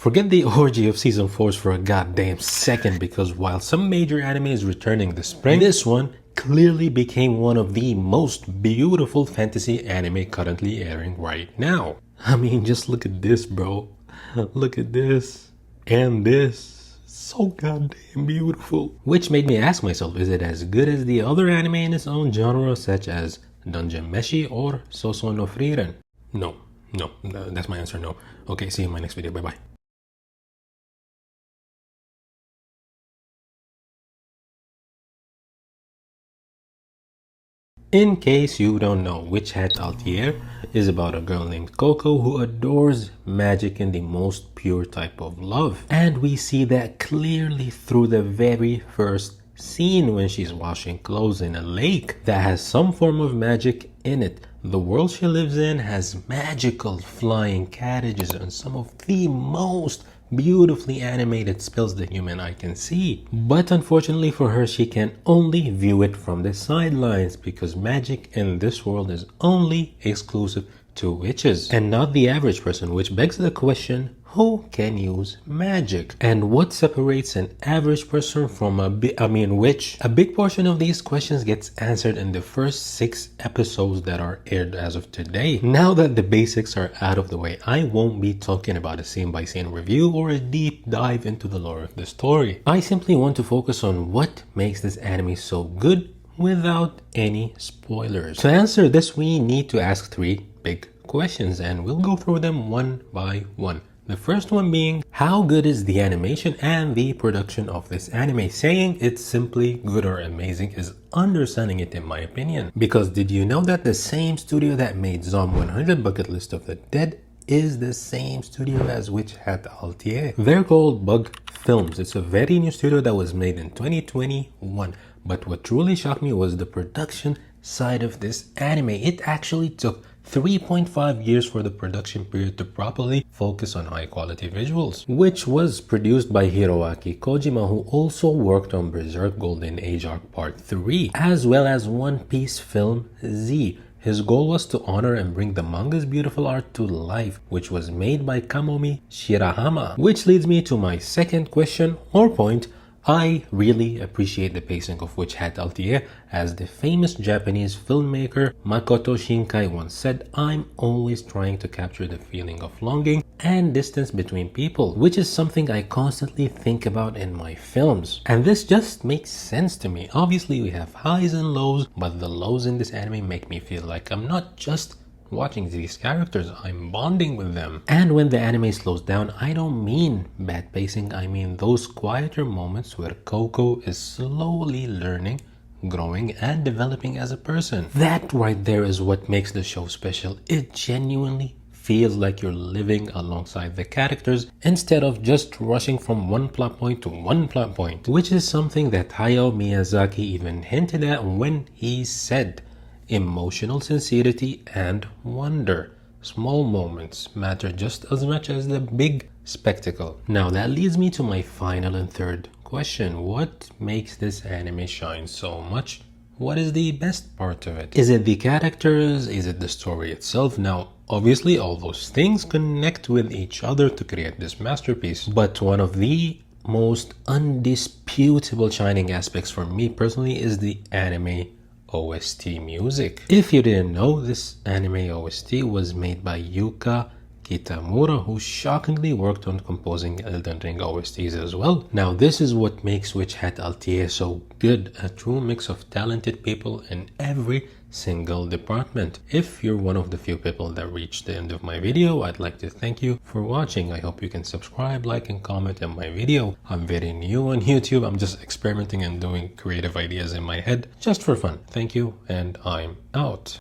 Forget the orgy of season 4s for a goddamn second, because while some major anime is returning this spring, this one clearly became one of the most beautiful fantasy anime currently airing right now. I mean, just look at this, bro. Look at this. And this. So goddamn beautiful. Which made me ask myself, is it as good as the other anime in its own genre, such as Dungeon Meshi or Soso no Frieren? No. That's my answer, no. Okay, see you in my next video. Bye-bye. In case you don't know, Witch Hat Atelier is about a girl named Coco who adores magic in the most pure type of love. And we see that clearly through the very first scene when she's washing clothes in a lake that has some form of magic in it. The world she lives in has magical flying carriages and some of the most beautifully animated spells the human eye can see. But unfortunately for her, she can only view it from the sidelines because magic in this world is only exclusive to witches and not the average person, which begs the question, who can use magic? And what separates an average person from a witch? A big portion of these questions gets answered in the first 6 episodes that are aired as of today. Now that the basics are out of the way, I won't be talking about a scene-by-scene review or a deep dive into the lore of the story. I simply want to focus on what makes this anime so good without any spoilers. To answer this, we need to ask 3 big questions, and we'll go through them one by one. The first one being, how good is the animation and the production of this anime? Saying it's simply good or amazing is underselling it in my opinion. Because did you know that the same studio that made Zom 100 Bucket List of the Dead is the same studio as Witch Hat Atelier? They're called Bug Films. It's a very new studio that was made in 2021. But what truly shocked me was the production side of this anime. It actually took 3.5 years for the production period to properly focus on high quality visuals, which was produced by Hiroaki Kojima, who also worked on Berserk Golden Age Arc Part 3, as well as One Piece film Z. His goal was to honor and bring the manga's beautiful art to life, which was made by Kamomi Shirahama. Which leads me to my second question or point. I really appreciate the pacing of Witch Hat Atelier. As the famous Japanese filmmaker Makoto Shinkai once said, I'm always trying to capture the feeling of longing and distance between people, which is something I constantly think about in my films. And this just makes sense to me. Obviously we have highs and lows, but the lows in this anime make me feel like I'm not just watching these characters, I'm bonding with them. And when the anime slows down, I don't mean bad pacing, I mean those quieter moments where Coco is slowly learning, growing and developing as a person. That right there is what makes the show special. It genuinely feels like you're living alongside the characters instead of just rushing from one plot point to one plot point, which is something that Hayao Miyazaki even hinted at when he said, emotional sincerity and wonder. Small moments matter just as much as the big spectacle. Now that leads me to my final and third question. What makes this anime shine so much? What is the best part of it? Is it the characters? Is it the story itself? Now, obviously all those things connect with each other to create this masterpiece. But one of the most undisputable shining aspects for me personally is the anime OST music. If you didn't know, this anime OST was made by Yuka Kitamura, who shockingly worked on composing Elden Ring OSTs as well. Now this is what makes Witch Hat Atelier so good, a true mix of talented people in every single department. If you're one of the few people that reached the end of my video, I'd like to thank you for watching. I hope you can subscribe, like and comment on my video. I'm very new on YouTube. I'm just experimenting and doing creative ideas in my head just for fun. Thank you and I'm out.